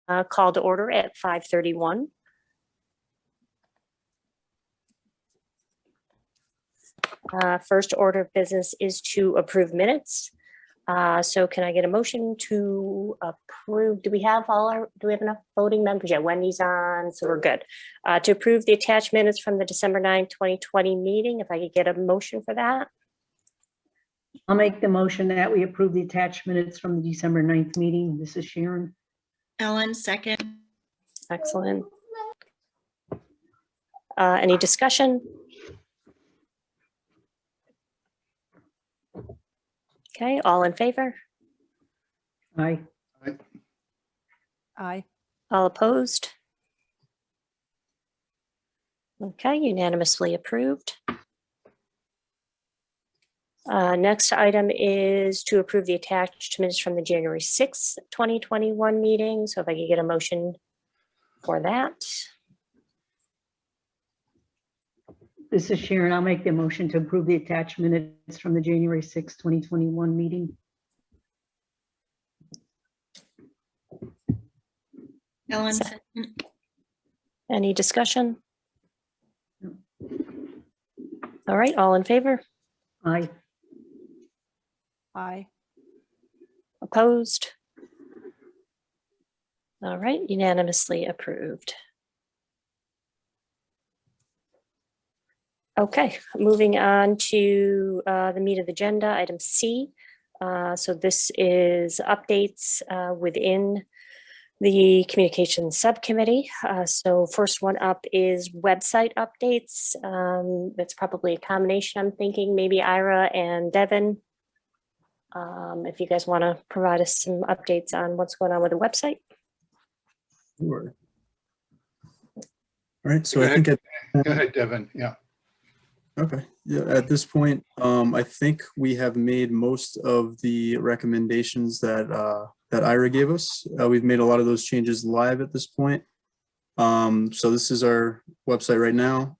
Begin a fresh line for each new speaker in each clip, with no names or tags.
Call to order at 5:31. First order of business is to approve minutes. So can I get a motion to approve? Do we have enough voting members? Yeah, Wendy's on, so we're good. To approve the attached minutes from the December 9, 2020 meeting, if I could get a motion for that.
I'll make the motion that we approve the attached minutes from the December 9th meeting. This is Sharon.
Ellen, second.
Excellent. Any discussion? Okay, all in favor?
Aye.
Aye.
All opposed? Okay, unanimously approved. Next item is to approve the attached minutes from the January 6th, 2021 meeting. So if I could get a motion for that.
This is Sharon. I'll make the motion to approve the attached minutes from the January 6th, 2021 meeting.
Ellen, second.
Any discussion? All right, all in favor?
Aye.
Aye.
Opposed? All right, unanimously approved. Okay, moving on to the meat of the agenda, item C. So this is updates within the communications subcommittee. So first one up is website updates. That's probably a combination, I'm thinking, maybe Ira and Devin. If you guys want to provide us some updates on what's going on with the website.
Sure. All right, so
Go
I think
Go ahead, Devin. Yeah.
okay, yeah, at this point, I think we have made most of the recommendations that that Ira gave us. We've made a lot of those changes live at this point. So this is our website right now.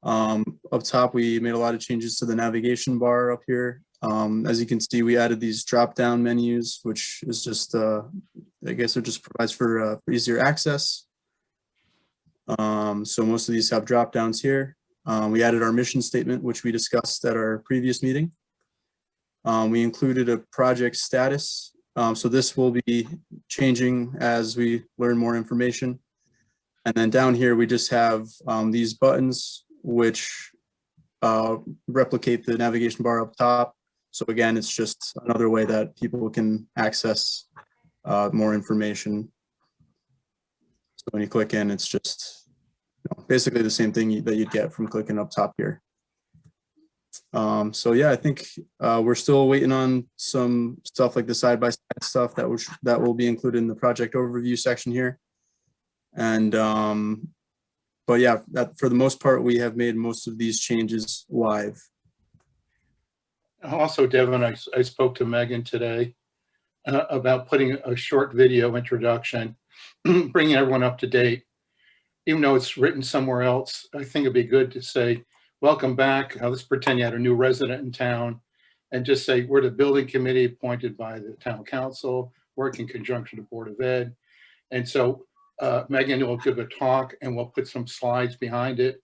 Up top, we made a lot of changes to the navigation bar up here. As you can see, we added these drop-down menus, which is just, I guess it just provides for easier access. So most of these have drop-downs here. We added our mission statement, which we discussed at our previous meeting. We included a project status. So this will be changing as we learn more information. And then down here, we just have these buttons, which replicate the navigation bar up top. So again, it's just another way that people can access more information. So when you click in, it's just basically the same thing that you'd get from clicking up top here. So yeah, I think we're still waiting on some stuff like the side-by-side stuff that will be included in the project overview section here. And but yeah, for the most part, we have made most of these changes live.
Also, Devin, I spoke to Megan today about putting a short video introduction, bringing everyone up to date. Even though it's written somewhere else, I think it'd be good to say, welcome back. Let's pretend you had a new resident in town and just say, we're the building committee appointed by the town council, work in conjunction with the Board of Ed. And so Megan will give a talk and we'll put some slides behind it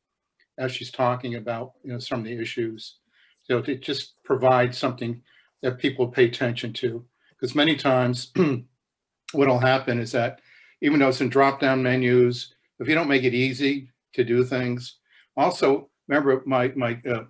as she's talking about some of the issues. So to just provide something that people pay attention to. Because many times what will happen is that even though it's in drop-down menus, if you don't make it easy to do things. Also, remember my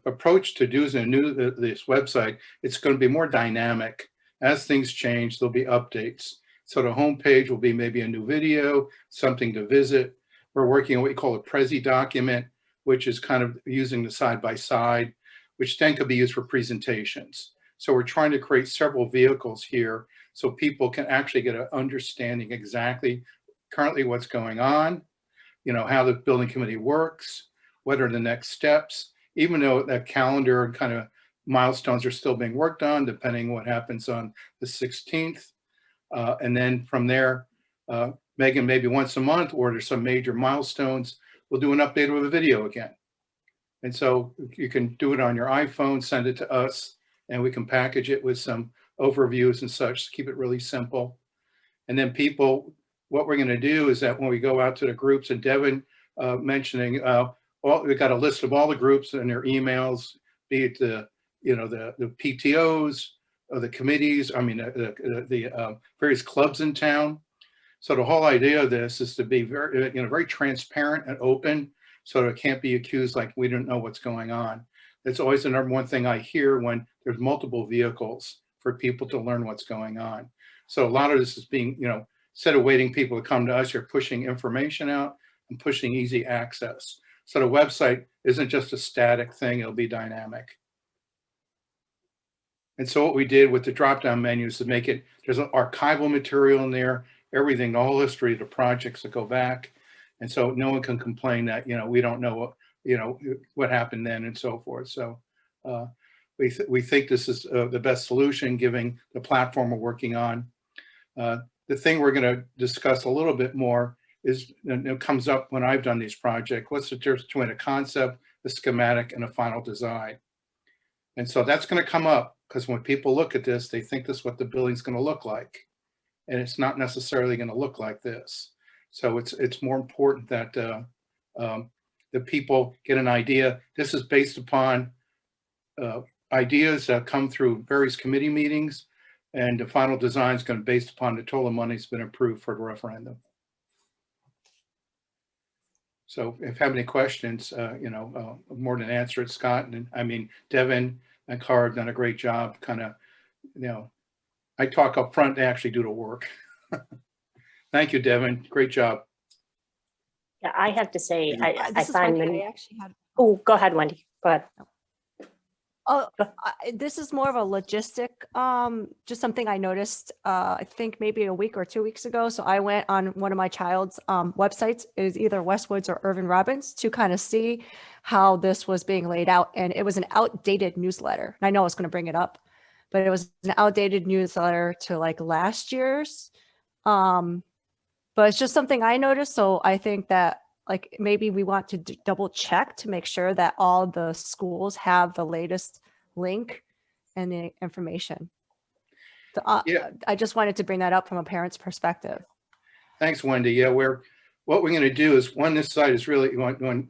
approach to doing this website, it's going to be more dynamic. As things change, there'll be updates. So the homepage will be maybe a new video, something to visit. We're working on what we call a Prezi document, which is kind of using the side-by-side, which then could be used for presentations. So we're trying to create several vehicles here so people can actually get an understanding exactly currently what's going on, how the building committee works, what are the next steps, even though that calendar and kind of milestones are still being worked on, depending what happens on the 16th. And then from there, Megan, maybe once a month, or there's some major milestones, we'll do an update of a video again. And so you can do it on your iPhone, send it to us, and we can package it with some overviews and such to keep it really simple. And then people, what we're going to do is that when we go out to the groups, and Devin mentioning, we got a list of all the groups and their emails, be it the PTOs or the committees, I mean, the various clubs in town. So the whole idea of this is to be very, very transparent and open, so it can't be accused like we don't know what's going on. That's always the number one thing I hear when there's multiple vehicles for people to learn what's going on. So a lot of this is being, instead of waiting people to come to us, you're pushing information out and pushing easy access. So the website isn't just a static thing, it'll be dynamic. And so what we did with the drop-down menus to make it, there's an archival material in there, everything, the whole history of the projects that go back. And so no one can complain that, we don't know what happened then and so forth. So we think this is the best solution, given the platform we're working on. The thing we're going to discuss a little bit more is, it comes up when I've done these projects, what's the difference between a concept, a schematic, and a final design? And so that's going to come up, because when people look at this, they think this is what the building's going to look like. And it's not necessarily going to look like this. So it's more important that the people get an idea. This is based upon ideas that come through various committee meetings, and the final design is going to be based upon the total money that's been approved for the referendum. So if you have any questions, more than answer it, Scott. And I mean, Devin and Cara have done a great job. Kind of, I talk up front, they actually do the work. Thank you, Devin. Great job.
Yeah, I have to say, I
This is
find
Wendy.
them.
I actually had.
Oh, go ahead, Wendy. Go ahead.
Oh, this is more of a logistic, just something I noticed, I think maybe a week or 2 weeks ago. So I went on one of my child's websites, it was either Westwoods or Irvin Robbins, to kind of see how this was being laid out. And it was an outdated newsletter. And I know I was going to bring it up, but it was an outdated newsletter to like last year's. But it's just something I noticed. So I think that like maybe we want to double check to make sure that all the schools have the latest link and the information. So,
Yeah.
I just wanted to bring that up from a parent's perspective.
Thanks, Wendy. Yeah, what we're going to do is, this site is really, when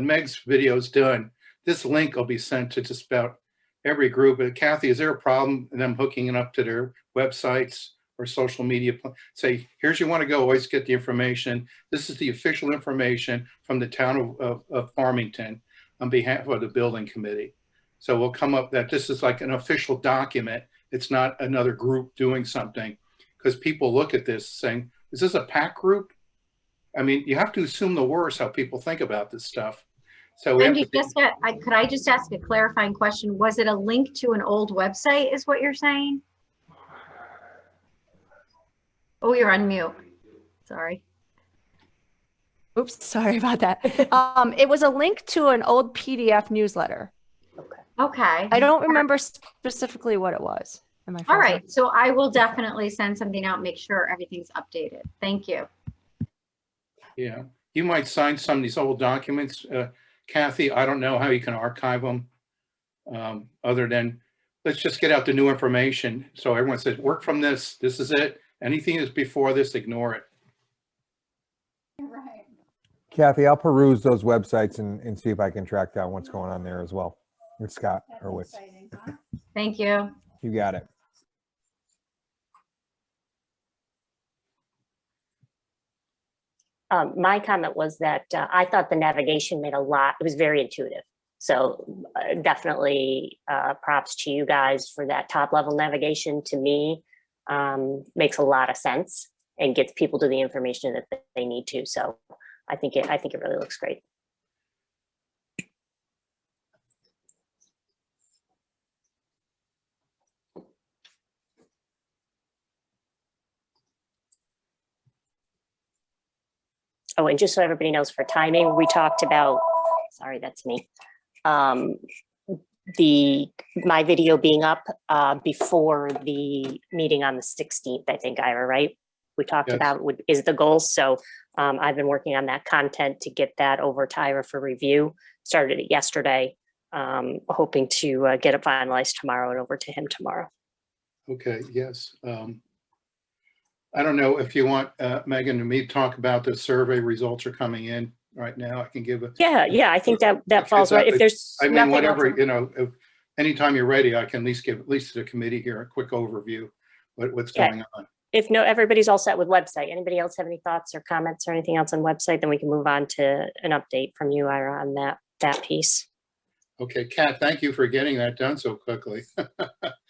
Meg's video is done, this link will be sent to just about every group. Kathy, is there a problem in them hooking it up to their websites or social media? Say, here's you want to go, always get the information. This is the official information from the town of Farmington on behalf of the building committee. So we'll come up that this is like an official document. It's not another group doing something, because people look at this saying, is this a PAC group? I mean, you have to assume the worst how people think about this stuff. So we
Wendy, could I just ask a clarifying question? Was it a link to an old website is what you're saying? Oh, you're on mute. Sorry.
Oops, sorry about that. It was a link to an old PDF newsletter.
Okay.
I don't remember specifically what it was.
All right. So I will definitely send something out, make sure everything's updated. Thank you.
Yeah, you might sign some of these old documents. Kathy, I don't know how you can archive them other than, let's just get out the new information. So everyone says, work from this, this is it. Anything that's before this, ignore it.
Right.
Kathy, I'll peruse those websites and see if I can track down what's going on there as well with Scott or with.
Thank you.
You got it.
My comment was that I thought the navigation made it was very intuitive. So definitely props to you guys for that top level navigation. To me, makes a lot of sense and gets people to the information that they need to. So I think it really looks great. Oh, and just so everybody knows for timing, we talked about, sorry, that's me. My video being up before the meeting on the 16th, I think, Ira, right? We talked
Yes.
about is the goal. So I've been working on that content to get that over to Ira for review. Started it yesterday, hoping to get it finalized tomorrow and over to him tomorrow.
Okay, yes. I don't know if you want Megan and me to talk about the survey results are coming in right now. I can give a.
Yeah, I think that falls right. If there's
I mean,
nothing
whatever,
else.
you know, anytime you're ready, I can at least give, at least to the committee here, a quick overview what's
Yeah.
going on.
If no, everybody's all set with website. Anybody else have any thoughts or comments or anything else on website? Then we can move on to an update from you, Ira, on that piece.
Okay, Kat, thank you for getting that done so quickly.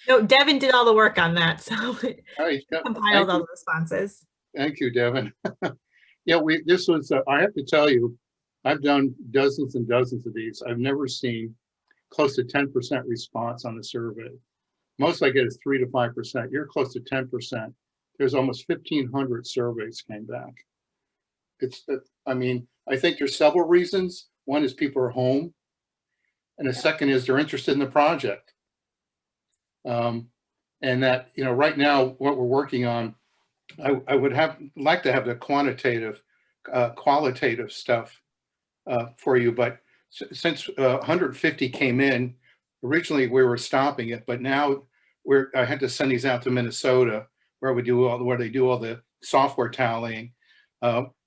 No, Devin did all the work on that, so
All right, yeah,
compiled all the responses.
thank you, Devin. Yeah, this was, I have to tell you, I've done dozens and dozens of these. I've never seen close to 10% response on the survey. Most I get is 3 to 5%. You're close to 10%. There's almost 1,500 surveys came back. I mean, I think there's several reasons. One is people are home. And the second is they're interested in the project. And that, you know, right now, what we're working on, I would like to have the qualitative stuff for you, but since 150 came in, originally we were stopping it, but now I had to send these out to Minnesota where they do all the software tallying.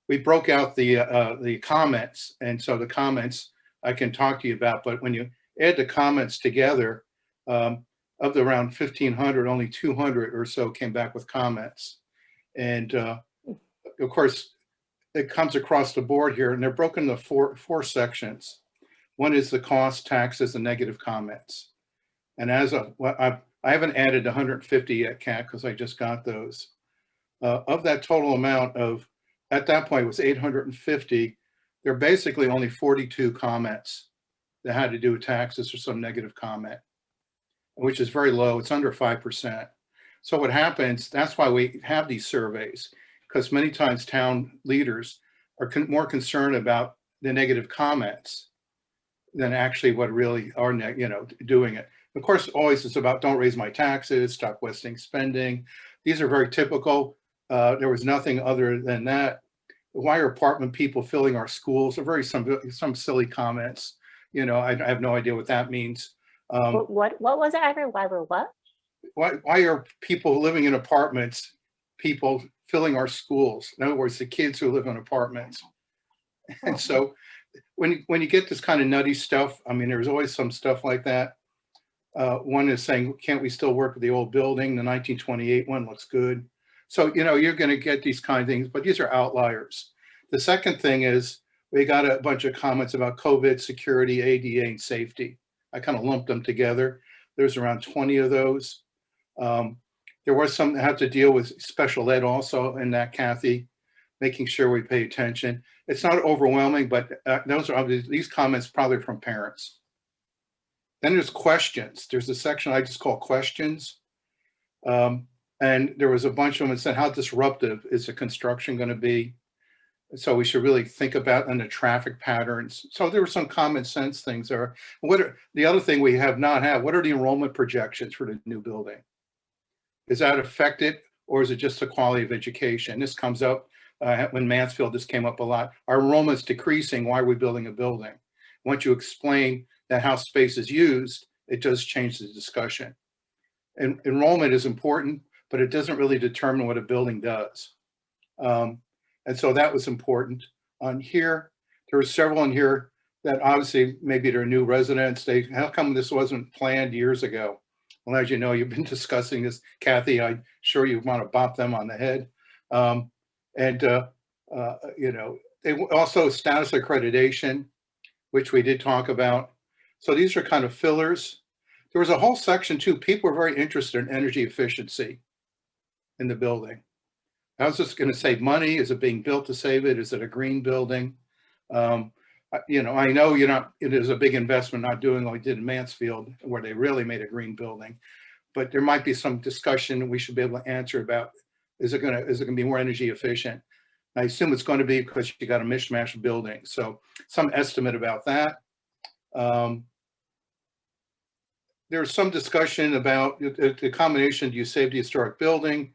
We broke out the comments, and so the comments I can talk to you about, but when you add the comments together, of the around 1,500, only 200 or so came back with comments. And of course, it comes across the board here, and they're broken into four sections. One is the cost, taxes, and negative comments. And as I haven't added 150 yet, Kat, because I just got those. Of that total amount of, at that point, it was 850. There are basically only 42 comments that had to do with taxes or some negative comment, which is very low. It's under 5%. So what happens, that's why we have these surveys, because many times town leaders are more concerned about the negative comments than actually what really are, doing it. Of course, always it's about don't raise my taxes, stop wasting spending. These are very typical. There was nothing other than that. Why are apartment people filling our schools? Are some silly comments. You know, I have no idea what that means.
What was it, Ira? Why were what?
Why are people living in apartments, people filling our schools? In other words, the kids who live in apartments. And so when you get this kind of nutty stuff, I mean, there's always some stuff like that. One is saying, can't we still work with the old building? The 1928 one looks good. So, you know, you're going to get these kind of things, but these are outliers. The second thing is we got a bunch of comments about COVID, security, ADA, and safety. I kind of lumped them together. There's around 20 of those. There was some that have to deal with special ed also in that, Kathy, making sure we pay attention. It's not overwhelming, but these comments probably from parents. Then there's questions. There's a section I just call questions. And there was a bunch of them that said, how disruptive is the construction going to be? So we should really think about the traffic patterns. So there were some common sense things there. The other thing we have not had, what are the enrollment projections for the new building? Is that affected, or is it just the quality of education? This comes up when Mansfield, this came up a lot. Our enrollment's decreasing. Why are we building a building? Once you explain that how space is used, it does change the discussion. And enrollment is important, but it doesn't really determine what a building does. And so that was important. On here, there were several in here that obviously maybe they're new residents. How come this wasn't planned years ago? Well, as you know, you've been discussing this, Kathy. I'm sure you want to bop them on the head. You know, they also status accreditation, which we did talk about. So these are kind of fillers. There was a whole section too. People were very interested in energy efficiency in the building. How's this going to save money? Is it being built to save it? Is it a green building? You know, I know it is a big investment not doing what we did in Mansfield, where they really made a green building, but there might be some discussion we should be able to answer about, is it going to be more energy efficient? I assume it's going to be because you got a mishmash of buildings. So some estimate about that. There's some discussion about the combination, do you save the historic building?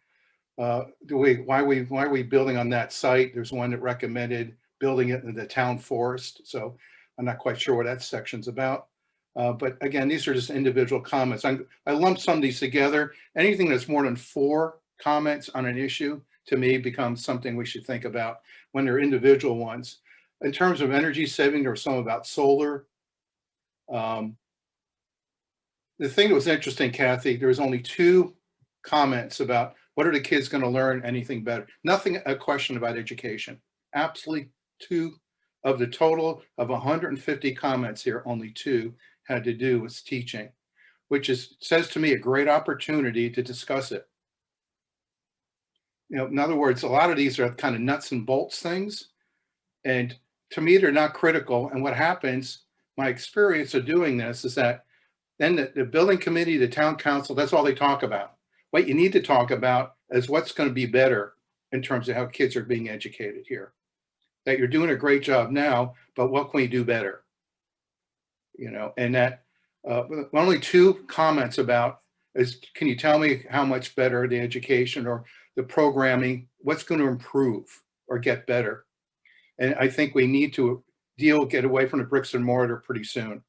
Why are we building on that site? There's one that recommended building it in the town forest. So I'm not quite sure what that section's about. But again, these are just individual comments. I lumped some of these together. Anything that's more than 4 comments on an issue to me, becomes something we should think about when they're individual ones. In terms of energy saving, there was some about solar. The thing that was interesting, Kathy, there was only 2 comments about what are the kids going to learn anything better. Nothing, a question about education. Absolutely 2 of the total of 150 comments here, only 2 had to do with teaching, which says to me a great opportunity to discuss it. You know, in other words, a lot of these are kind of nuts and bolts things. And to me, they're not critical. And what happens, my experience of doing this is that then the building committee, the town council, that's all they talk about. What you need to talk about is what's going to be better in terms of how kids are being educated here. That you're doing a great job now, but what can we do better? You know, and that only 2 comments about is, can you tell me how much better the education or the programming, what's going to improve or get better? And I think we need to get away from the bricks and mortar pretty soon.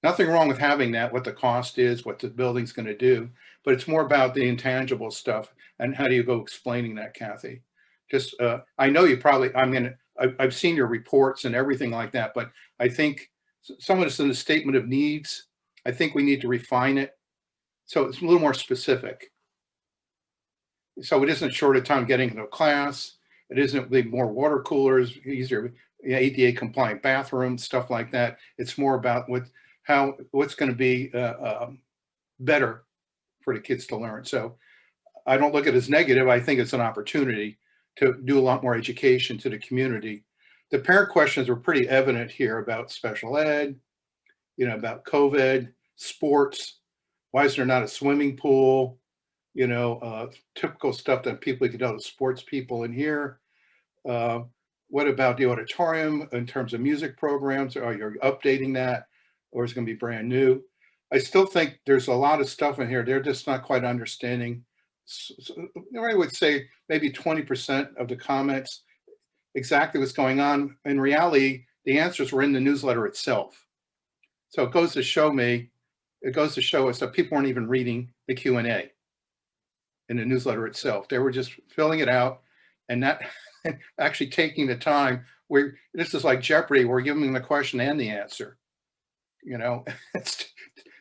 Nothing wrong with having that, what the cost is, what the building's going to do, but it's more about the intangible stuff. And how do you go explaining that, Kathy? Just, I know you probably, I've seen your reports and everything like that, but I think some of this in the statement of needs, I think we need to refine it. So it's a little more specific. So it isn't short of time getting into a class. It isn't the more water coolers, easier ADA compliant bathrooms, stuff like that. It's more about what's going to be better for the kids to learn. So I don't look at it as negative. I think it's an opportunity to do a lot more education to the community. The parent questions were pretty evident here about special ed, you know, about COVID, sports. Why is there not a swimming pool? You know, typical stuff that people can tell the sports people in here. What about the auditorium in terms of music programs? Are you updating that, or is it going to be brand new? I still think there's a lot of stuff in here. They're just not quite understanding. I would say maybe 20% of the comments exactly what's going on. In reality, the answers were in the newsletter itself. So it goes to show us that people weren't even reading the Q&A in the newsletter itself. They were just filling it out and not actually taking the time. This is like Jeopardy. We're giving them the question and the answer. You know,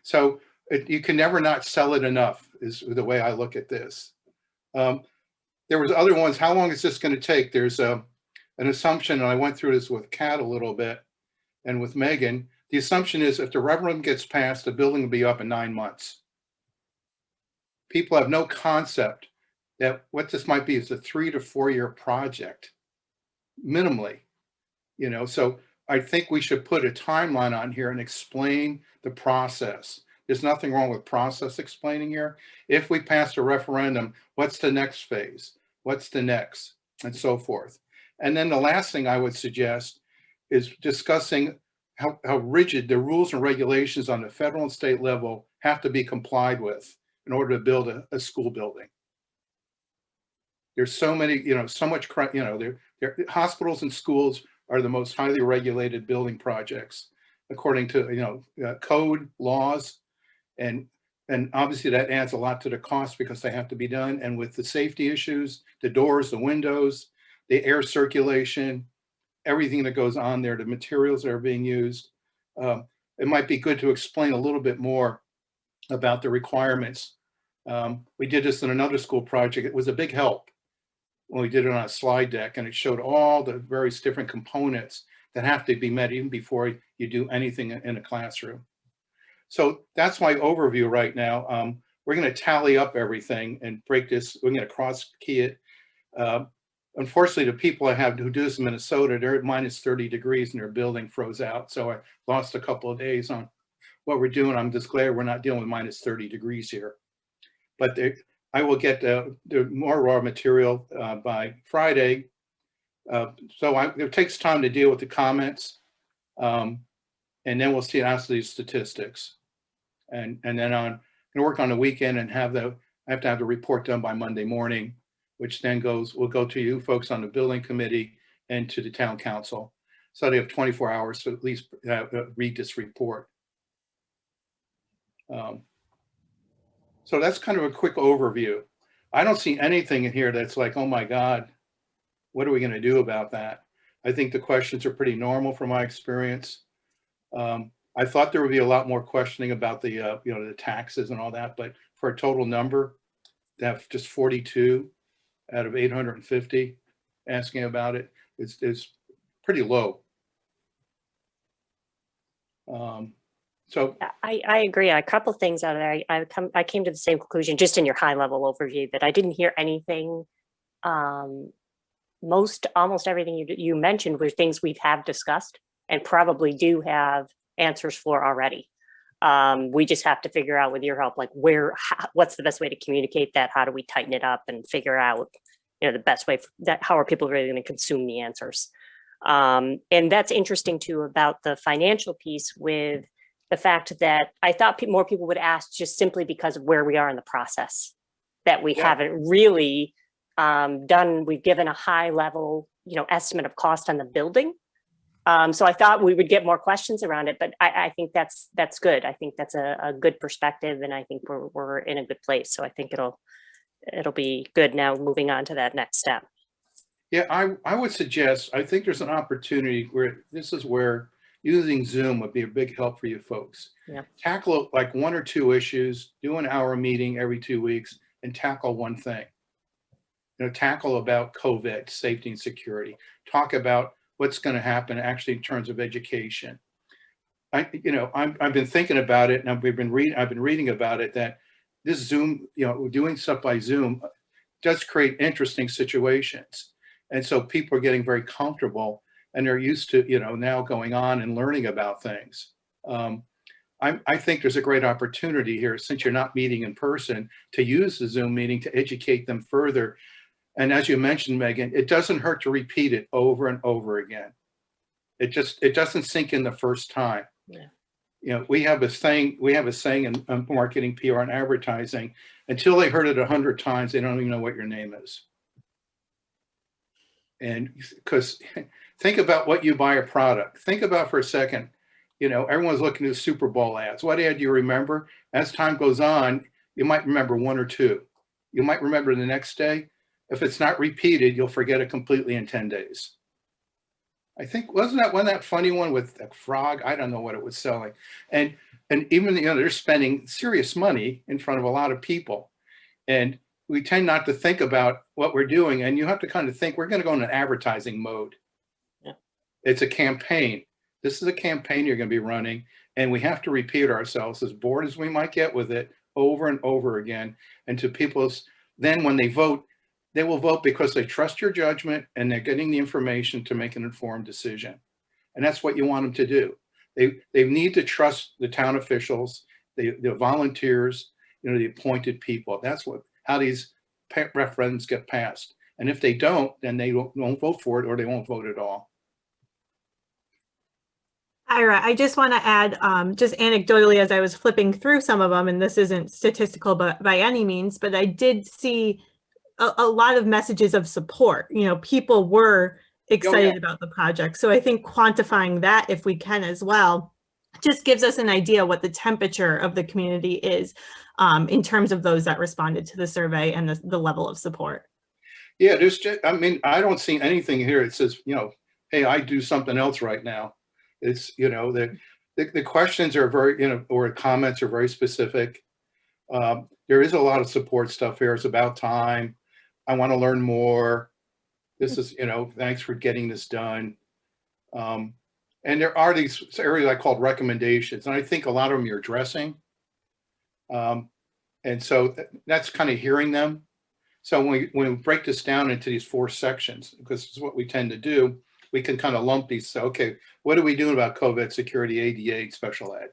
so you can never not sell it enough is the way I look at this. There was other ones. How long is this going to take? There's an assumption, and I went through this with Kat a little bit and with Megan. The assumption is if the referendum gets passed, the building will be up in 9 months. People have no concept that what this might be is a 3 to 4 year project, minimally, you know. So I think we should put a timeline on here and explain the process. There's nothing wrong with process explaining here. If we pass a referendum, what's the next phase? What's the next? And so forth. And then the last thing I would suggest is discussing how rigid the rules and regulations on the federal and state level have to be complied with in order to build a school building. There's so many, you know, so much, you know, hospitals and schools are the most highly regulated building projects according to, you know, code laws. And obviously that adds a lot to the cost because they have to be done. And with the safety issues, the doors, the windows, the air circulation, everything that goes on there, the materials that are being used, it might be good to explain a little bit more about the requirements. We did this in another school project. It was a big help when we did it on a slide deck, and it showed all the various different components that have to be met even before you do anything in a classroom. So that's my overview right now. We're going to tally up everything and break this. We're going to cross key it. Unfortunately, the people I have who do this in Minnesota, they're at minus 30 degrees and their building froze out. So I lost a couple of days on what we're doing. I'm just glad we're not dealing with minus 30 degrees here. But I will get the more raw material by Friday. So it takes time to deal with the comments. And then we'll see after these statistics. And then I'm going to work on the weekend and I have to have the report done by Monday morning, which then will go to you folks on the building committee and to the town council. So they have 24 hours to at least read this report. So that's kind of a quick overview. I don't see anything in here that's like, oh my God, what are we going to do about that? I think the questions are pretty normal from my experience. I thought there would be a lot more questioning about the, the taxes and all that, but for a total number, to have just 42 out of 850 asking about it, it's pretty low. So
Yeah, I agree. A couple things out of there. I came to the same conclusion just in your high level overview that I didn't hear anything. Almost everything you mentioned were things we have discussed and probably do have answers for already. We just have to figure out with your help, like what's the best way to communicate that? How do we tighten it up and figure out, the best way that, how are people really going to consume the answers? And that's interesting too about the financial piece, with the fact that I thought more people would ask just simply because of where we are in the process, that we haven't really done. We've given a high level, estimate of cost on the building. So I thought we would get more questions around it, but I think that's good. I think that's a good perspective, and I think we're in a good place. So I think it'll be good now moving on to that next step.
yeah, I would suggest, I think there's an opportunity where this is where using Zoom would be a big help for you folks.
Yeah.
Tackle like 1 or 2 issues, do an hour meeting every 2 weeks and tackle one thing. Tackle about COVID, safety and security, talk about what's going to happen actually in terms of education. I've been thinking about it, and I've been reading about it, that this Zoom, doing stuff by Zoom does create interesting situations. And so people are getting very comfortable, and they're used to, now going on and learning about things. I think there's a great opportunity here, since you're not meeting in person, to use the Zoom meeting to educate them further. And as you mentioned, Megan, it doesn't hurt to repeat it over and over again. It doesn't sink in the first time. Yeah. We have a saying in marketing, PR, and advertising: until they heard it 100 times, they don't even know what your name is. And because think about what you buy a product. Think about for a second, everyone's looking at Super Bowl ads. What ad do you remember? As time goes on, you might remember 1 or 2. You might remember the next day. If it's not repeated, you'll forget it completely in 10 days. I think, wasn't that funny one with a frog? I don't know what it was selling. And even, they're spending serious money in front of a lot of people. And we tend not to think about what we're doing. And you have to kind of think, we're going to go in an advertising mode. Yeah. It's a campaign. This is a campaign you're going to be running. And we have to repeat ourselves, as bored as we might get with it, over and over again. And to people's, then when they vote, they will vote because they trust your judgment and they're getting the information to make an informed decision. And that's what you want them to do. They need to trust the town officials, the volunteers, the appointed people. That's how these referendums get passed. And if they don't, then they won't vote for it, or they won't vote at all.
Ira, I just want to add, just anecdotally, as I was flipping through some of them, and this isn't statistical by any means, but I did see a lot of messages of support. People were excited about the project. So I think quantifying that, if we can as well, just gives us an idea what the temperature of the community is in terms of those that responded to the survey and the level of support.
Yeah, I don't see anything here. It says, hey, I do something else right now. It's, the questions are very, or comments are very specific. There is a lot of support stuff here. It's about time. I want to learn more. This is, thanks for getting this done. And there are these areas I called recommendations, and I think a lot of them you're addressing. And so that's kind of hearing them. So when we break this down into these 4 sections, because this is what we tend to do, we can kind of lump these. So, okay, what are we doing about COVID, security, ADA, special ed?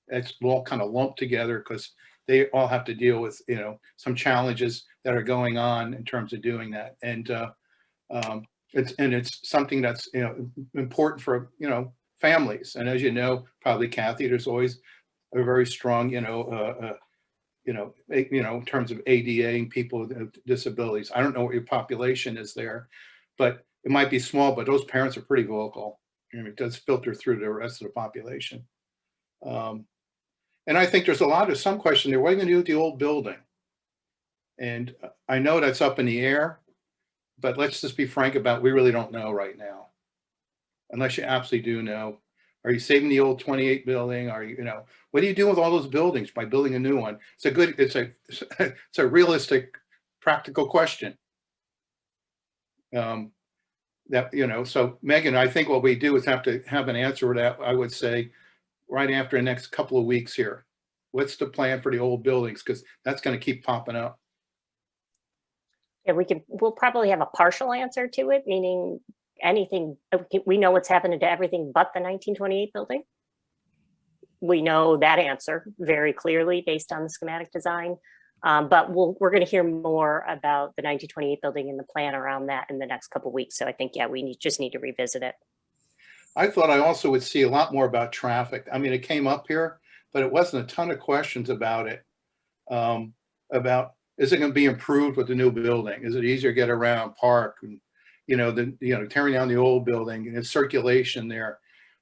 It's all kind of lumped together because they all have to deal with, some challenges that are going on in terms of doing that. And it's something that's, important for, families. And as you know, probably Kathy, there's always a very strong, in terms of ADA and people with disabilities. I don't know what your population is there, but it might be small, but those parents are pretty vocal. It does filter through the rest of the population. And I think there's some question there. What are you going to do with the old building? And I know that's up in the air, but let's just be frank about, we really don't know right now. Unless you absolutely do know. Are you saving the old 28 building? Are you, what do you do with all those buildings by building a new one? It's a realistic, practical question. So Megan, I think what we do is have to have an answer to that, I would say, right after the next couple of weeks here. What's the plan for the old buildings? Because that's going to keep popping up.
Yeah, we'll probably have a partial answer to it, meaning anything, we know what's happening to everything but the 1928 building. We know that answer very clearly based on the schematic design. But we're going to hear more about the 1928 building and the plan around that in the next couple of weeks. So I think, yeah, we just need to revisit it.
I thought I also would see a lot more about traffic. I mean, it came up here, but it wasn't a ton of questions about it. About, is it going to be improved with the new building? Is it easier to get around, park, and tearing down the old building and circulation there.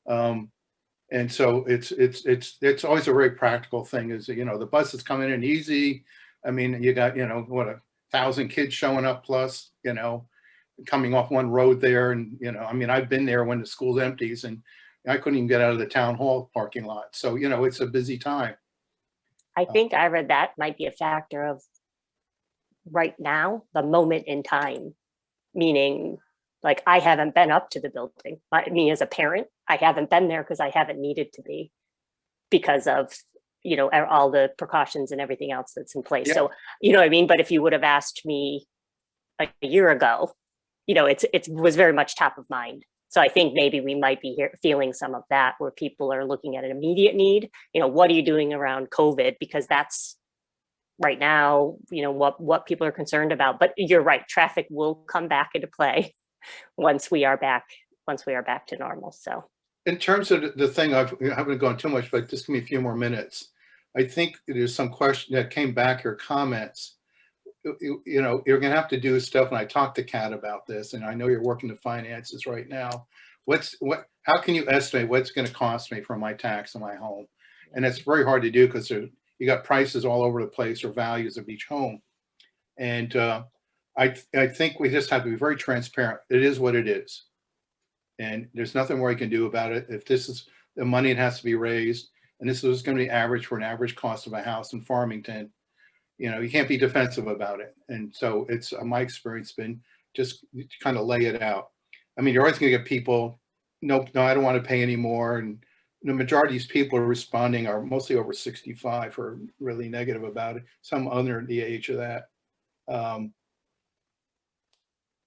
And so it's always a very practical thing. Is the bus is coming in easy. I mean, you got 1,000 kids showing up plus coming off one road there, and I mean, I've been there when the school's empties, and I couldn't even get out of the town hall parking lot. So it's a busy time.
I think I read that might be a factor of right now, the moment in time, meaning like I haven't been up to the building. Me as a parent, I haven't been there because I haven't needed to be because of all the precautions and everything else that's in place.
Yeah.
So what I mean. But if you would have asked me a year ago, it was very much top of mind. So I think maybe we might be feeling some of that, where people are looking at an immediate need. What are you doing around COVID? Because that's right now, what people are concerned about. But you're right, traffic will come back into play once we are back to normal. So
in terms of the thing, I haven't gone too much, but just give me a few more minutes. I think there's some question that came back here, comments. You're going to have to do stuff. And I talked to Kat about this, and I know you're working the finances right now. How can you estimate what's going to cost me for my tax on my home? And it's very hard to do because you got prices all over the place, or values of each home. And I think we just have to be very transparent. It is what it is. And there's nothing more you can do about it. If this is the money, it has to be raised. And this is going to be average for an average cost of a house in Farmington. You can't be defensive about it. And so it's my experience been just kind of lay it out. I mean, you're always going to get people, no, I don't want to pay anymore. And the majority of these people are responding are mostly over 65 or really negative about it. Some under the age of that.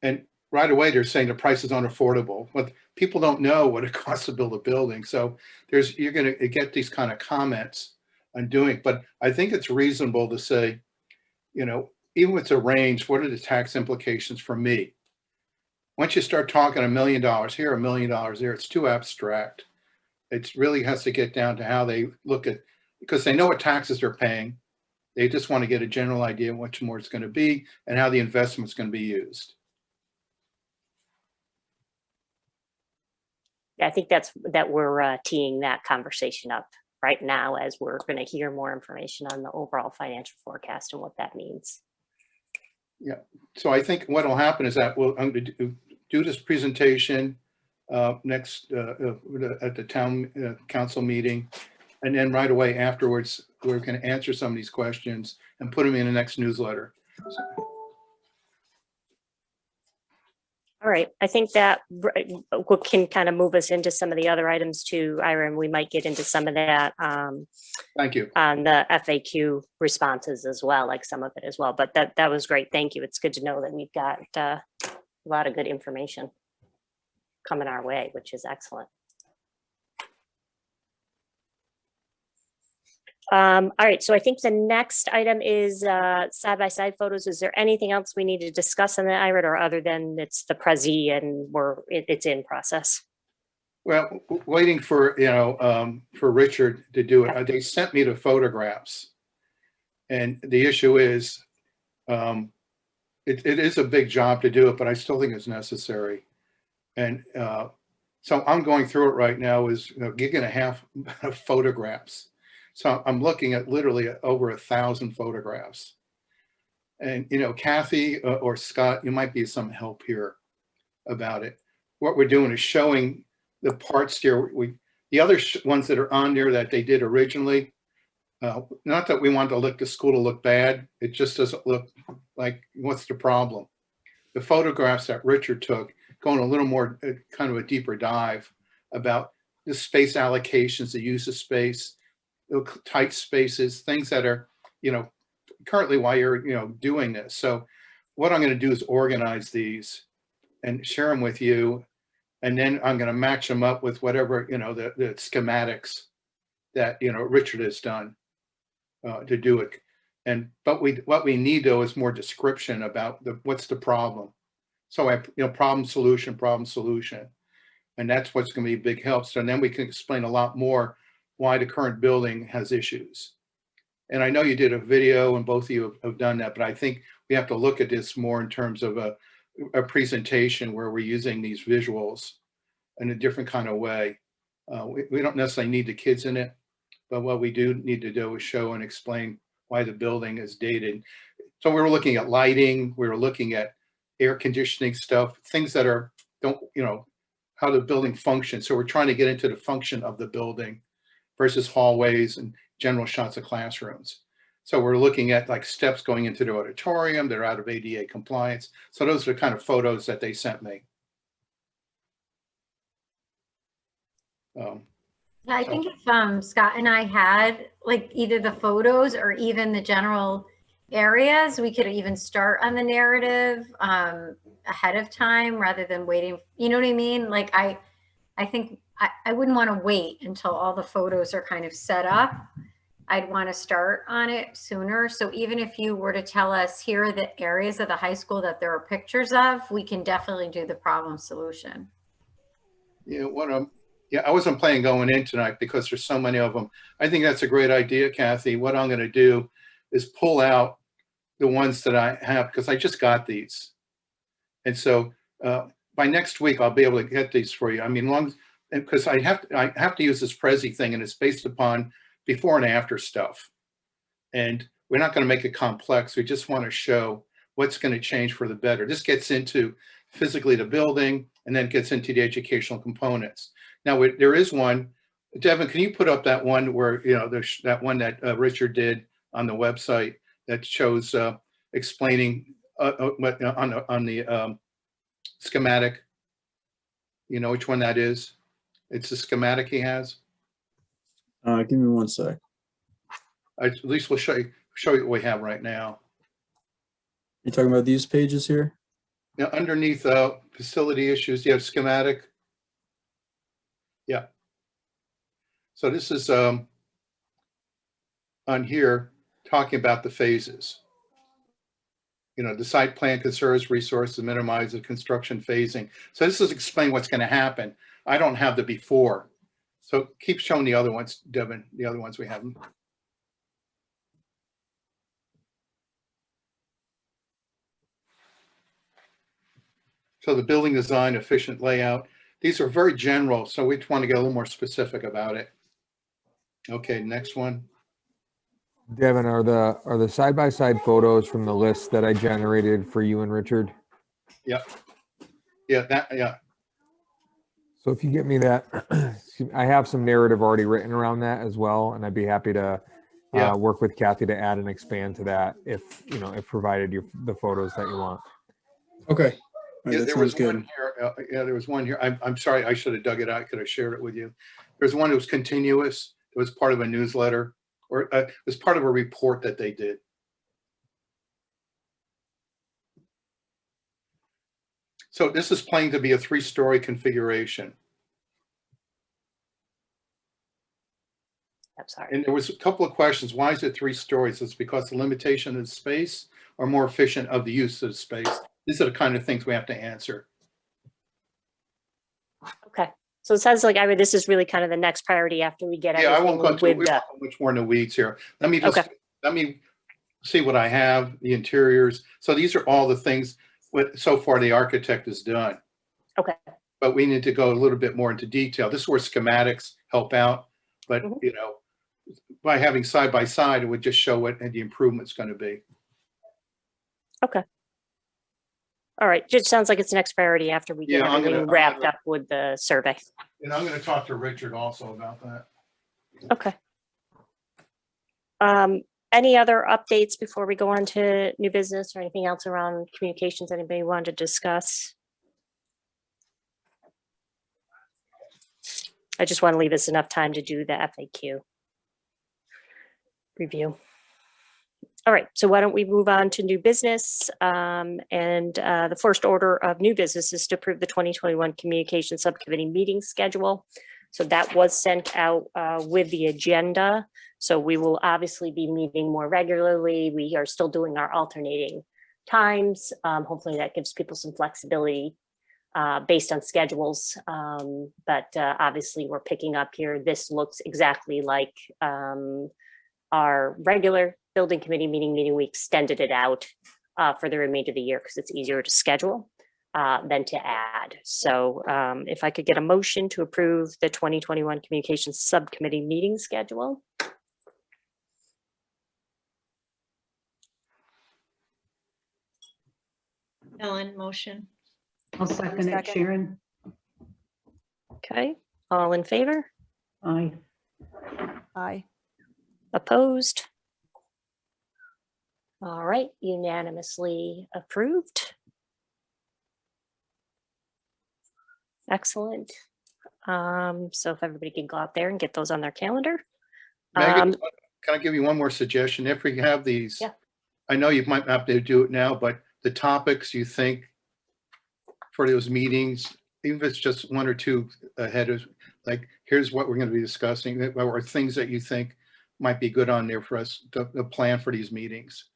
And right away, they're saying the price is unaffordable. But people don't know what it costs to build a building. So you're going to get these kind of comments on doing. But I think it's reasonable to say, even if it's a range, what are the tax implications for me? Once you start talking $1 million here, $1 million there, it's too abstract. It really has to get down to how they look at, because they know what taxes they're paying. They just want to get a general idea of what more it's going to be and how the investment's going to be used.
I think that we're teeing that conversation up right now as we're going to hear more information on the overall financial forecast and what that means.
Yeah. So I think what will happen is that I'm going to do this presentation next at the town council meeting. And then right away afterwards, we're going to answer some of these questions and put them in the next newsletter.
All right, I think that can kind of move us into some of the other items too, Ira, and we might get into some of that.
Thank you.
On the FAQ responses as well, like some of it as well. But that was great. Thank you. It's good to know that we've got a lot of good information coming our way, which is excellent. All right, so I think the next item is side-by-side photos. Is there anything else we need to discuss on the IRID, or other than it's the Prezi and it's in process?
Well, waiting for Richard to do it. They sent me the photographs, and the issue is, it is a big job to do it, but I still think it's necessary. And so I'm going through it right now. Is a gig and a half of photographs. So I'm looking at literally over 1,000 photographs. And, you know, Kathy or Scott, you might be some help here about it. What we're doing is showing the parts here. The other ones that are on there that they did originally, not that we want the school to look bad. It just doesn't look like, what's the problem? The photographs that Richard took, going a little more, kind of a deeper dive about the space allocations, the use of space, the tight spaces, things that are, you know, currently while you're, you know, doing this. So what I'm going to do is organize these and share them with you. And then I'm going to match them up with whatever, you know, the schematics that, you know, Richard has done to do it. But what we need though is more description about what's the problem. So problem solution. And that's what's going to be a big help. So then we can explain a lot more why the current building has issues. And I know you did a video and both of you have done that, but I think we have to look at this more in terms of a presentation where we're using these visuals in a different kind of way. We don't necessarily need the kids in it, but what we do need to do is show and explain why the building is dated. So we were looking at lighting, we were looking at air conditioning stuff, things that are, how the building functions. So we're trying to get into the function of the building versus hallways and general shots of classrooms. So we're looking at like steps going into the auditorium, they're out of ADA compliance. So those are the kind of photos that they sent me.
Yeah, I think if Scott and I had like either the photos or even the general areas, we could even start on the narrative ahead of time rather than waiting. You know what I mean? Like I think I wouldn't want to wait until all the photos are kind of set up. I'd want to start on it sooner. So even if you were to tell us here are the areas of the high school that there are pictures of, we can definitely do the problem solution.
Yeah, I wasn't planning going in tonight because there's so many of them. I think that's a great idea, Kathy. What I'm going to do is pull out the ones that I have because I just got these. And so by next week, I'll be able to get these for you. I mean, because I have to use this Prezi thing and it's based upon before and after stuff. And we're not going to make it complex. We just want to show what's going to change for the better. This gets into physically the building and then gets into the educational components. Now, there is one, Devin, can you put up that one where, there's that one that Richard did on the website that shows explaining what on the schematic, you know which one that is? It's the schematic he has.
Give me one sec.
At least we'll show you what we have right now.
You're talking about these pages here?
Now, underneath facility issues, you have schematic. Yeah. So this is on here talking about the phases. The site plan conserves resources, minimizes construction phasing. So this is explain what's going to happen. I don't have the before. So keep showing the other ones, Devin, the other ones we have. So the building design, efficient layout. These are very general, so we want to get a little more specific about it. Okay, next one.
Devin, are the side-by-side photos from the list that I generated for you and Richard?
Yeah. Yeah.
So if you get me that, I have some narrative already written around that as well, and I'd be happy to work with Kathy to add and expand to that if provided the photos that you want.
Okay.
Yeah,
that
there
sounds
was one here. There was one here. I'm sorry, I should have dug it out. I could have shared it with you. There's one that was continuous. It was part of a newsletter, or it was part of a report that they did. So this is planning to be a 3-story configuration.
I'm sorry.
And there was a couple of questions. Why is it 3 stories? It's because the limitation of the space or more efficient of the use of space. These are the kind of things we have to answer.
Okay. So it sounds like this is really kind of the next priority after we get
Yeah, I won't go
everything with
much more in the weeds here. Let me just,
Okay.
let me see what I have, the interiors. So these are all the things so far the architect has done.
Okay.
But we need to go a little bit more into detail. This is where schematics help out. But, by having side by side, it would just show what the improvement's going to be.
Okay. All right, just sounds like it's the next priority after we get
Yeah, I'm
everything
gonna-
wrapped up with the survey.
And I'm going to talk to Richard also about that.
Okay. Any other updates before we go on to new business or anything else around communications anybody wanted to discuss? I just want to leave us enough time to do the FAQ review. All right, so why don't we move on to new business? The first order of new business is to approve the 2021 Communication Subcommittee meeting schedule. So that was sent out with the agenda. So we will obviously be meeting more regularly. We are still doing our alternating times. Hopefully that gives people some flexibility based on schedules. But obviously we're picking up here. This looks exactly like our regular building committee meeting. We extended it out for the remainder of the year because it's easier to schedule than to add. So if I could get a motion to approve the 2021 Communications Subcommittee meeting schedule.
Ellen, motion.
I'll second it,
Second.
Sharon.
Okay, all in favor?
Aye.
Aye.
Opposed? All right, unanimously approved. Excellent. So if everybody can go out there and get those on their calendar.
Megan, can I give you one more suggestion? If we have these,
Yeah.
I know you might not be able to do it now, but the topics you think for those meetings, even if it's just one or two ahead of, like, here's what we're going to be discussing, or things that you think might be good on there for us to plan for these meetings.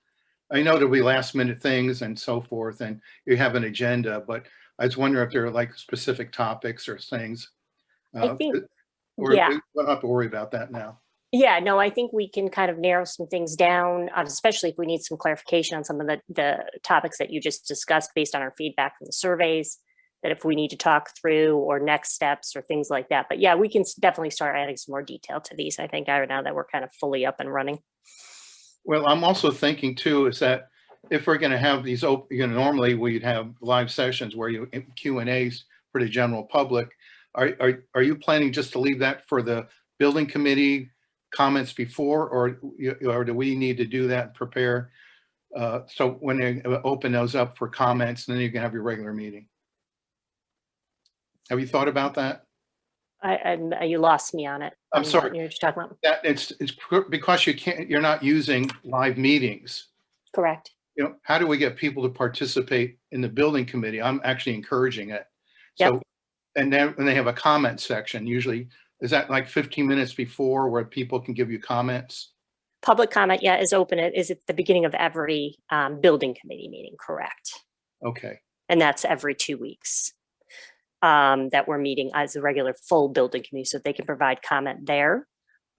I know there'll be last minute things and so forth, and you have an agenda, but I was wondering if there are like specific topics or things.
I think,
or
yeah.
we don't have to worry about that now.
Yeah, no, I think we can kind of narrow some things down, especially if we need some clarification on some of the topics that you just discussed based on our feedback from the surveys, that if we need to talk through or next steps or things like that. But yeah, we can definitely start adding some more detail to these, I think, now that we're kind of fully up and running.
Well, I'm also thinking too, is that if we're going to have these open, normally we'd have live sessions where you Q&As for the general public. Are you planning just to leave that for the building committee comments before, or do we need to do that and prepare? So when they open those up for comments, then you can have your regular meeting. Have you thought about that?
You lost me on it.
I'm sorry.
You're just talking about.
That it's because you're not using live meetings.
Correct.
How do we get people to participate in the building committee? I'm actually encouraging it. So,
Yep.
And then when they have a comment section, usually, is that like 15 minutes before where people can give you comments?
Public comment, yeah, is open. It is at the beginning of every building committee meeting, correct?
Okay.
And that's every 2 weeks that we're meeting as a regular full building committee, so they can provide comment there.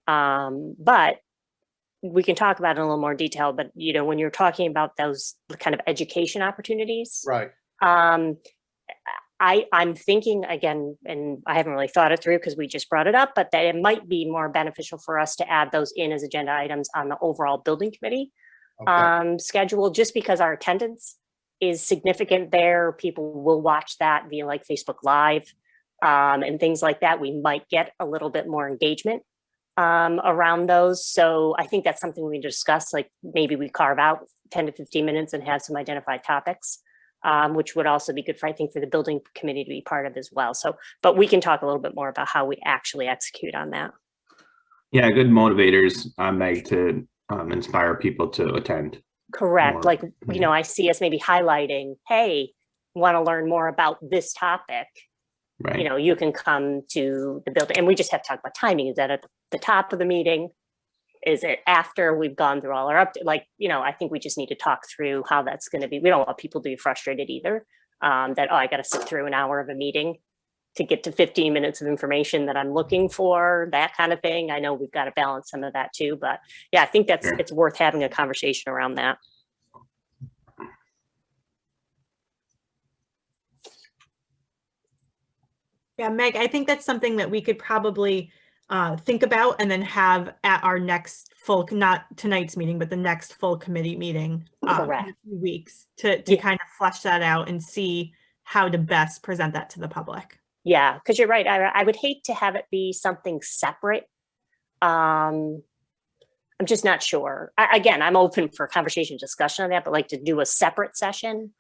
But we can talk about it in a little more detail, but when you're talking about those kind of education opportunities,
Right.
I'm thinking again, and I haven't really thought it through because we just brought it up, but that it might be more beneficial for us to add those in as agenda items on the overall building committee schedule, just because our attendance is significant there. People will watch that via like Facebook Live and things like that. We might get a little bit more engagement around those. So I think that's something we discuss, like maybe we carve out 10 to 15 minutes and have some identified topics. Which would also be good for, I think, for the building committee to be part of as well. So, but we can talk a little bit more about how we actually execute on that.
Yeah, good motivators, Meg, to inspire people to attend.
Correct.
More.
Like, I see us maybe highlighting, hey, want to learn more about this topic.
Right.
You can come to the building, and we just have to talk about timing. Is that at the top of the meeting? Is it after we've gone through all our I think we just need to talk through how that's going to be. We don't want people to be frustrated either. That, I got to sit through an hour of a meeting to get to 15 minutes of information that I'm looking for, that kind of thing. I know we've got to balance some of that too, but yeah, I think it's worth having a conversation around that.
Yeah, Meg, I think that's something that we could probably think about and then have at our next full, not tonight's meeting, but the next full committee meeting in
Correct.
a few weeks to
Yeah.
kind of flesh that out and see how to best present that to the public.
Yeah, because you're right. I would hate to have it be something separate. I'm just not sure. Again, I'm open for conversation, discussion on that, but like to do a separate session,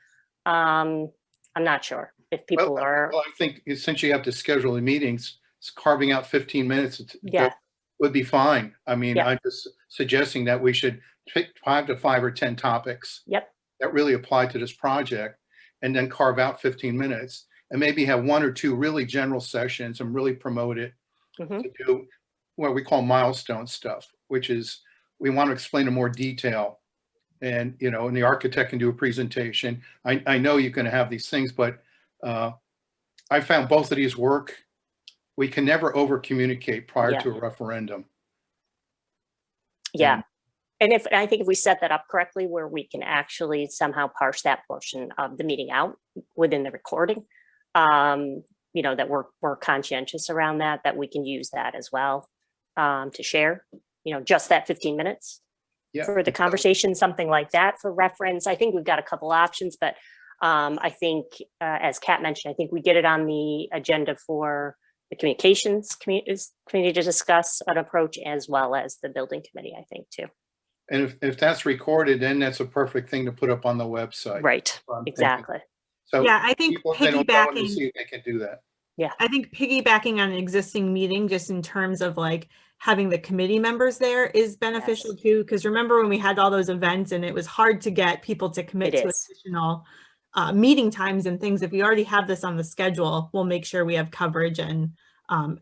I'm not sure if people are.
Well, I think since you have to schedule the meetings, carving out 15 minutes
Yeah.
would be fine. I mean,
Yeah.
I'm just suggesting that we should pick 5 to 5 or 10 topics
Yep.
that really apply to this project, and then carve out 15 minutes and maybe have 1 or 2 really general sessions and really promote it
Mhm.
to do what we call milestone stuff, which is we want to explain in more detail. And, you know, and the architect can do a presentation. I know you're going to have these things, but I found both of these work. We can never over communicate prior
Yeah.
to a referendum.
Yeah. And I think if we set that up correctly, where we can actually somehow parse that portion of the meeting out within the recording, you know, that we're conscientious around that we can use that as well to share, you know, just that 15 minutes
Yeah.
for the conversation, something like that for reference. I think we've got a couple options, but I think, as Kat mentioned, I think we get it on the agenda for the communications committee to discuss an approach, as well as the building committee, I think, too.
And if that's recorded, then that's a perfect thing to put up on the website.
Right,
I'm thinking.
exactly.
So
Yeah, I think
people then will go and
piggybacking,
see if they can do that.
I think piggybacking on an existing meeting, just in terms of like having the committee members there is beneficial
Yes.
too. Because remember when we had all those events and it was hard to get people to commit
It
to
is.
additional meeting times and things. If we already have this on the schedule, we'll make sure we have coverage and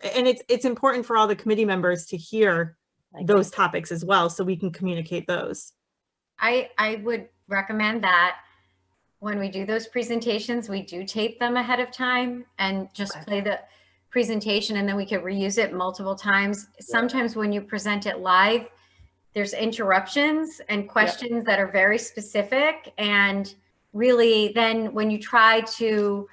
it's important for all the committee members to hear
I
those
agree.
topics as well, so we can communicate those.
I would recommend that when we do those presentations, we do tape them ahead of time and just
Okay.
play the presentation, and then we could reuse it multiple times. Sometimes when you present it live, there's interruptions and questions that are very specific. And really then when you try to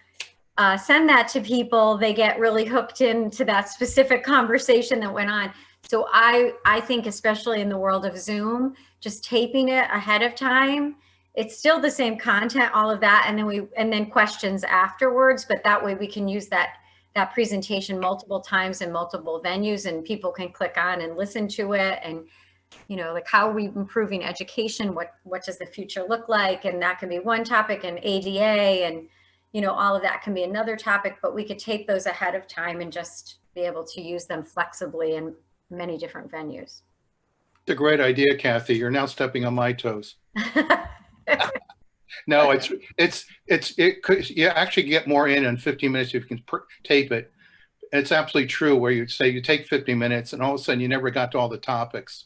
send that to people, they get really hooked into that specific conversation that went on. So I think, especially in the world of Zoom, just taping it ahead of time, it's still the same content, all of that, and then questions afterwards. But that way we can use that presentation multiple times in multiple venues, and people can click on and listen to it. And you know, like, how are we improving education? What does the future look like? And that can be one topic, and ADA, and you know, all of that can be another topic. But we could tape those ahead of time and just be able to use them flexibly in many different venues.
It's a great idea, Kathy. You're now stepping on my toes. No, it could, you actually get more in 15 minutes if you can tape it. It's absolutely true where you say you take 50 minutes and all of a sudden you never got to all the topics.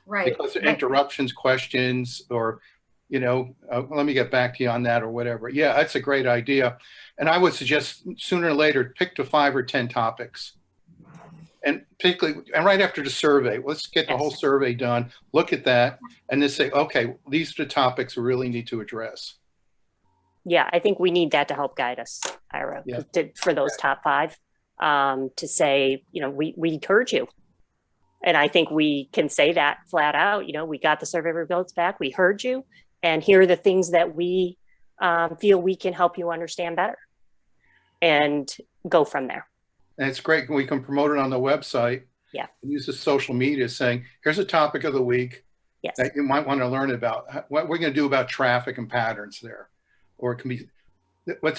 Right.
Because of interruptions, questions, or, you know, let me get back to you on that or whatever. Yeah, that's a great idea. And I would suggest sooner or later, pick to 5 or 10 topics. And particularly, and right after the survey, let's get the whole survey done, look at that, and then say, okay, these are the topics we really need to address.
Yeah, I think we need that to help guide us, Ira,
Yeah.
for those top 5, to say, you know, we heard you. And I think we can say that flat out, you know, we got the survey results back, we heard you, and here are the things that we feel we can help you understand better, and go from there.
And it's great. We can promote it on the website.
Yeah.
And use the social media saying, here's a topic of the week
Yes.
that you might want to learn about. What we're going to do about traffic and patterns there. Or it can be,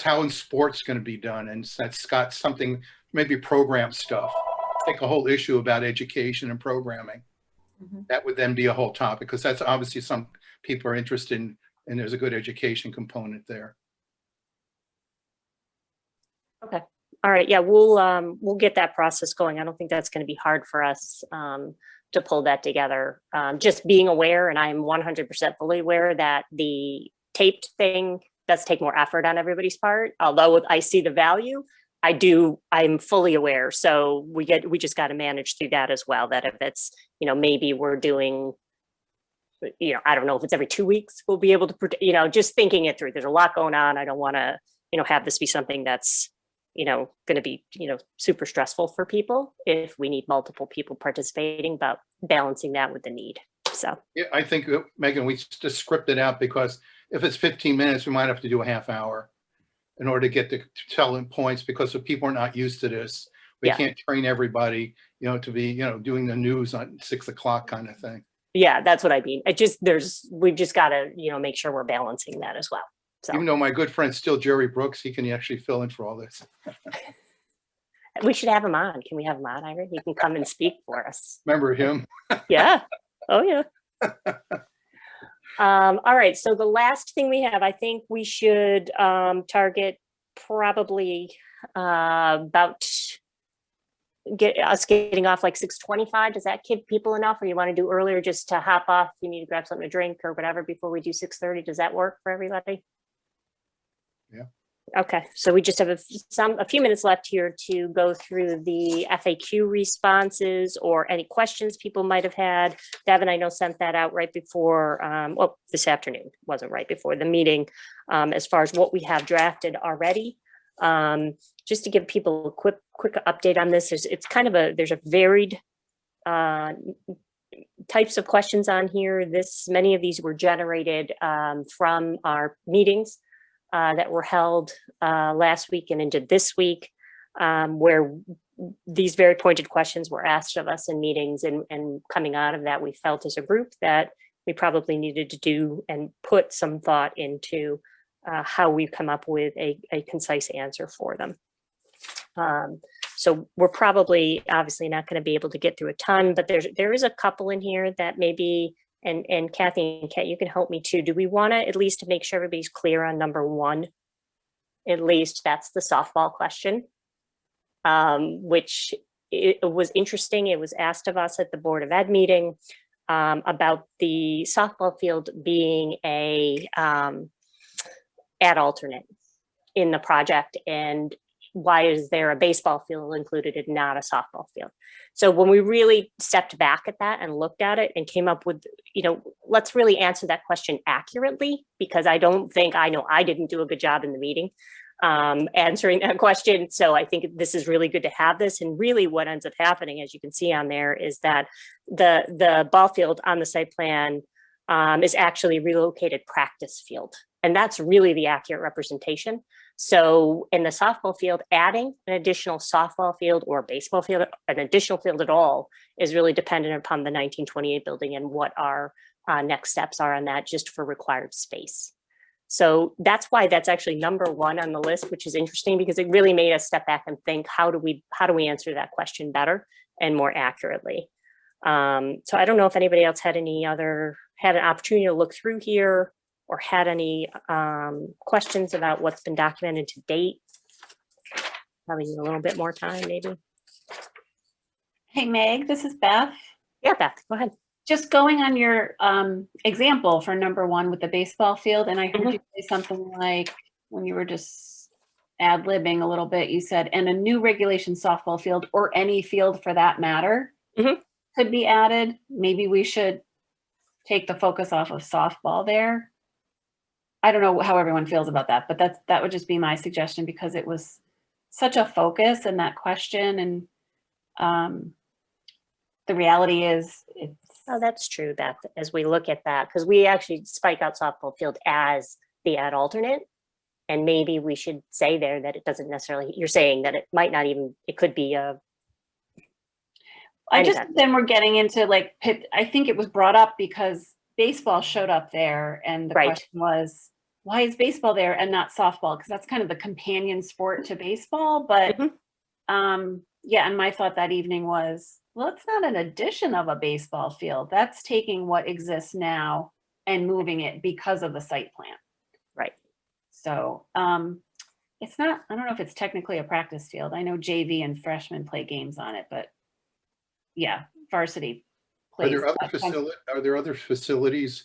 how in sports going to be done. And that's got something, maybe program stuff. Take a whole issue about education and programming.
Mm-hmm.
That would then be a whole topic, because that's obviously some people are interested in, and there's a good education component there.
Okay. All right. Yeah, we'll get that process going. I don't think that's going to be hard for us to pull that together. Just being aware, and I'm 100% fully aware that the taped thing does take more effort on everybody's part. Although I see the value, I'm fully aware. So we just got to manage through that as well. That if it's, you know, maybe we're doing, you know, I don't know if it's every 2 weeks, we'll be able to, you know, just thinking it through. There's a lot going on. I don't want to, you know, have this be something that's going to be, super stressful for people if we need multiple people participating, but balancing that with the need. So,
Yeah, I think, Megan, we just script it out, because if it's 15 minutes, we might have to do a half hour in order to get the telling points, because if people are not used to this, we
Yeah.
can't train everybody, to be, doing the news on 6 o'clock kind of thing.
yeah, that's what I mean. We've just got to, make sure we're balancing that as well. So
Even though my good friend still Jerry Brooks, he can actually fill in for all this.
we should have him on. Can we have him on, Ira? He can come and speak for us.
Remember him?
Yeah. Oh, yeah. All right. So the last thing we have, I think we should target probably about getting off like 6:25. Does that give people enough, or you want to do earlier just to hop off? You need to grab something to drink or whatever before we do 6:30. Does that work for everybody?
Yeah.
Okay, so we just have a few minutes left here to go through the FAQ responses or any questions people might have had. Devin, I know, sent that out right before, well, this afternoon, wasn't right before the meeting, as far as what we have drafted already. Just to give people a quick update on this, it's kind of there's a varied types of questions on here. Many of these were generated from our meetings that were held last week and into this week, where these very pointed questions were asked of us in meetings, and coming out of that, we felt as a group that we probably needed to do and put some thought into how we come up with a concise answer for them. So we're probably obviously not going to be able to get through a ton, but there is a couple in here that maybe, and Kathy and Kat, you can help me too. Do we want to at least make sure everybody's clear on number one? At least that's the softball question, which it was interesting. It was asked of us at the Board of Ed meeting about the softball field being a ad alternate in the project, and why is there a baseball field included and not a softball field? So when we really stepped back at that and looked at it and came up with, let's really answer that question accurately, because I don't think, I know I didn't do a good job in the meeting answering that question. So I think this is really good to have this. And really what ends up happening, as you can see on there, is that the ball field on the site plan is actually relocated practice field. And that's really the accurate representation. So in the softball field, adding an additional softball field or baseball field, an additional field at all, is really dependent upon the 1928 building and what our next steps are on that, just for required space. So that's why that's actually number one on the list, which is interesting, because it really made us step back and think, how do we answer that question better and more accurately? So I don't know if anybody else had an opportunity to look through here, or had any questions about what's been documented to date. Probably need a little bit more time, maybe.
Hey, Meg, this is Beth.
Yeah, Beth, go ahead.
Just going on your example for number one with the baseball field, and I heard you say something like, when you were just ad-libbing a little bit, you said, and a new regulation softball field, or any field for that matter, could be added. Maybe we should take the focus off of softball there. I don't know how everyone feels about that, but that would just be my suggestion, because it was such a focus in that question. And the reality is
Oh, that's true, Beth, as we look at that, because we actually spike out softball field as the ad alternate. And maybe we should say there that it doesn't necessarily, you're saying that it might not even, it could be a.
Then we're getting into like, I think it was brought up because baseball showed up there, and the question was, why is baseball there and not softball? Because that's kind of the companion sport to baseball. But yeah, and my thought that evening was, well, it's not an addition of a baseball field. That's taking what exists now and moving it because of the site plan.
Right.
So it's not, I don't know if it's technically a practice field. I know JV and freshmen play games on it, but yeah, varsity plays.
Are there other facilities,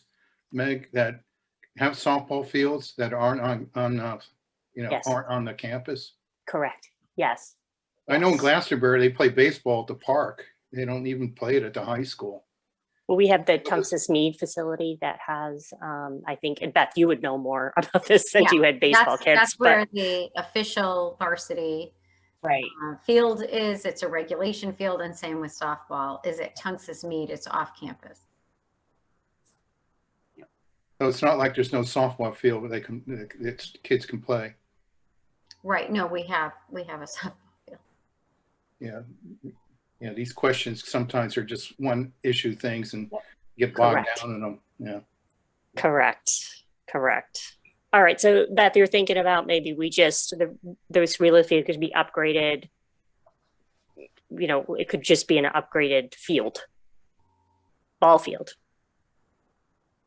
Meg, that have softball fields that aren't on
Yes.
aren't on the campus?
Correct. Yes.
I know in Glastonbury they play baseball at the park. They don't even play it at the high school.
Well, we have the Tungus Mead facility that has, I think, and Beth, you would know more about this since you had baseball kids.
That's where the official varsity
right.
Field is. It's a regulation field, and same with softball. Is at Tungus Mead. It's off campus.
So it's not like there's no softball field where kids can play.
Right. No, we have a softball field.
Yeah. Yeah. These questions sometimes are just one issue things and get bogged down in them. Yeah. Correct.
All right. So Beth, you're thinking about maybe we just, those real estate could be upgraded. You know, it could just be an upgraded field, ball field.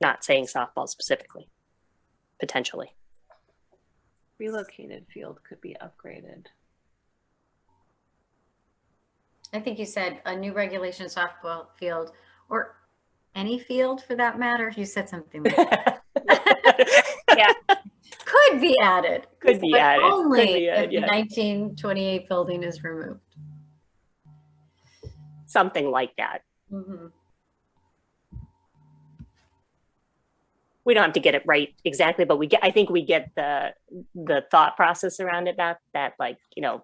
Not saying softball specifically, potentially.
Relocated field could be upgraded.
I think you said a new regulation softball field, or any field for that matter. You said something like that.
Yeah.
Could be added.
Could be
but
added.
Only
Could be added,
if the 1928 building is removed.
Something like that.
Mm-hmm.
We don't have to get it right exactly, but I think we get the thought process around it, that like, you know,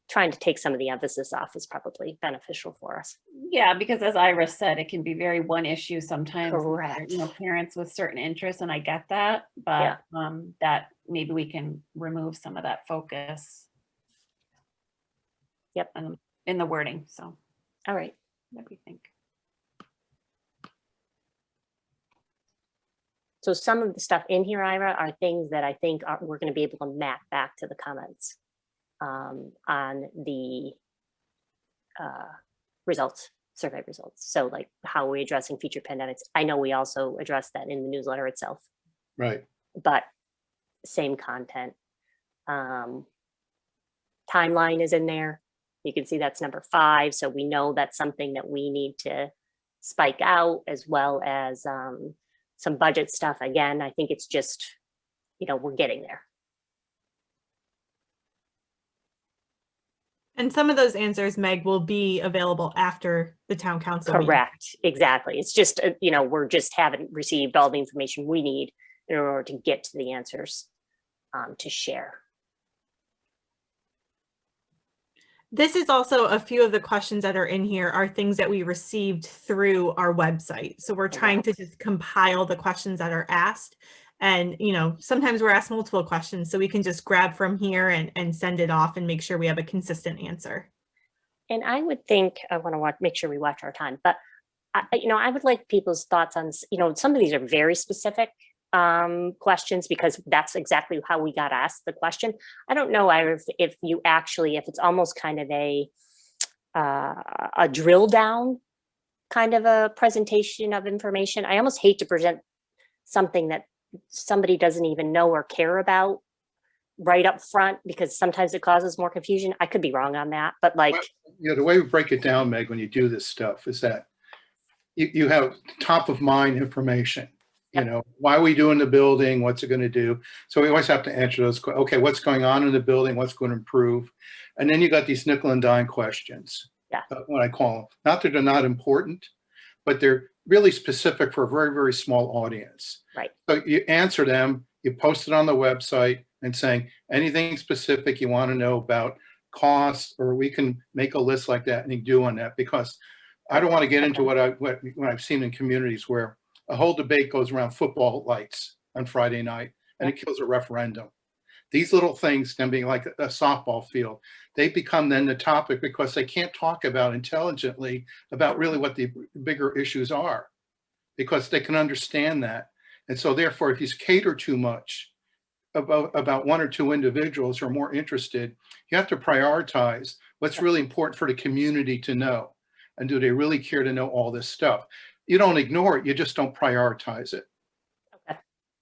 trying to take some of the emphasis off is probably beneficial for us.
Yeah, because as Iris said, it can be very one issue sometimes.
Correct.
You know, parents with certain interests, and I get that, but that maybe we can remove some of that focus.
Yep.
In the wording. So,
all right.
What do you think?
So some of the stuff in here, Ira, are things that I think we're going to be able to map back to the comments on the results, survey results. So like how are we addressing future pandemics? I know we also addressed that in the newsletter itself.
Right.
But same content. Timeline is in there. You can see that's number 5. So we know that's something that we need to spike out, as well as some budget stuff. Again, I think it's just, you know, we're getting there.
And some of those answers, Meg, will be available after the town council meeting.
Correct. Exactly. It's just, you know, we're just haven't received all the information we need in order to get to the answers to share.
This is also a few of the questions that are in here are things that we received through our website. So we're trying to just compile the questions that are asked. And, you know, sometimes we're asked multiple questions, so we can just grab from here and send it off and make sure we have a consistent answer.
And I would think, I want to make sure we watch our time, but you know, I would like people's thoughts on, you know, some of these are very specific questions, because that's exactly how we got asked the question. I don't know if you actually, if it's almost kind of a drill down kind of a presentation of information. I almost hate to present something that somebody doesn't even know or care about right up front, because sometimes it causes more confusion. I could be wrong on that, but like,
you know, the way we break it down, Meg, when you do this stuff is that you have top of mind information. You know, why are we doing the building? What's it going to do? So we always have to answer those. Okay, what's going on in the building? What's going to improve? And then you got these nickel and dime questions.
Yeah.
What I call them. Not that they're not important, but they're really specific for a very, very small audience.
Right.
So you answer them, you post it on the website and saying anything specific you want to know about costs, or we can make a list like that and you do on that, because I don't want to get into what I've seen in communities where a whole debate goes around football lights on Friday night and it kills a referendum. These little things can be like a softball field. They become then the topic because they can't talk about intelligently about really what the bigger issues are, because they can understand that. And so therefore, if you cater too much about 1 or 2 individuals who are more interested, you have to prioritize what's really important for the community to know. And do they really care to know all this stuff? You don't ignore it, you just don't prioritize it.
okay.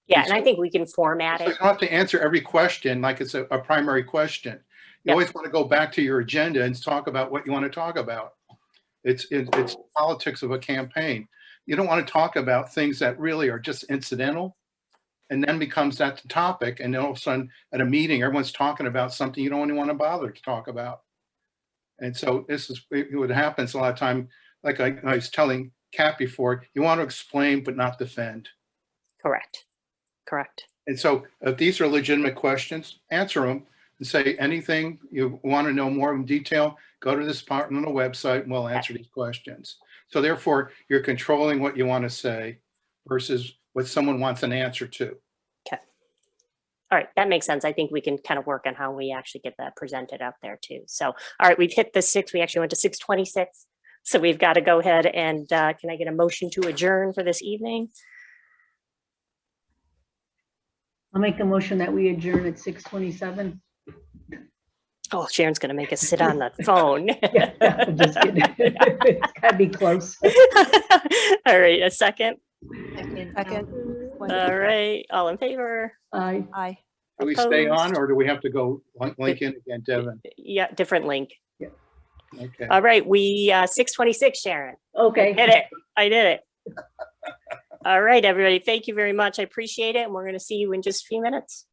Yeah, and I think we can format
So
it.
you don't have to answer every question like it's a primary question. You always want to go back to your agenda and talk about what you want to talk about. It's politics of a campaign. You don't want to talk about things that really are just incidental, and then becomes that the topic, and then all of a sudden at a meeting, everyone's talking about something you don't even want to bother to talk about. And so this is what happens a lot of time. Like I was telling Cat before, you want to explain but not defend.
Correct. Correct.
And so if these are legitimate questions, answer them and say anything you want to know more in detail, go to this part on the website and we'll answer these questions. So therefore, you're controlling what you want to say versus what someone wants an answer to.
Okay. All right, that makes sense. I think we can kind of work on how we actually get that presented out there too. So, all right, we've hit the 6. We actually went to 6:26. So we've got to go ahead and can I get a motion to adjourn for this evening?
I'll make a motion that we adjourn at 6:27.
Oh, Sharon's going to make us sit on the phone.
I'm just kidding. It's gotta be close.
All right, a second.
Second.
All right, all in favor?
Aye.
Do we stay
Opposed?
on or do we have to go link in again, Devin?
Yeah, different link.
Okay.
All right, we 6:26, Sharon.
Okay.
Did it. I did it. All right, everybody. Thank you very much. I appreciate it. And we're going to see you in just a few minutes.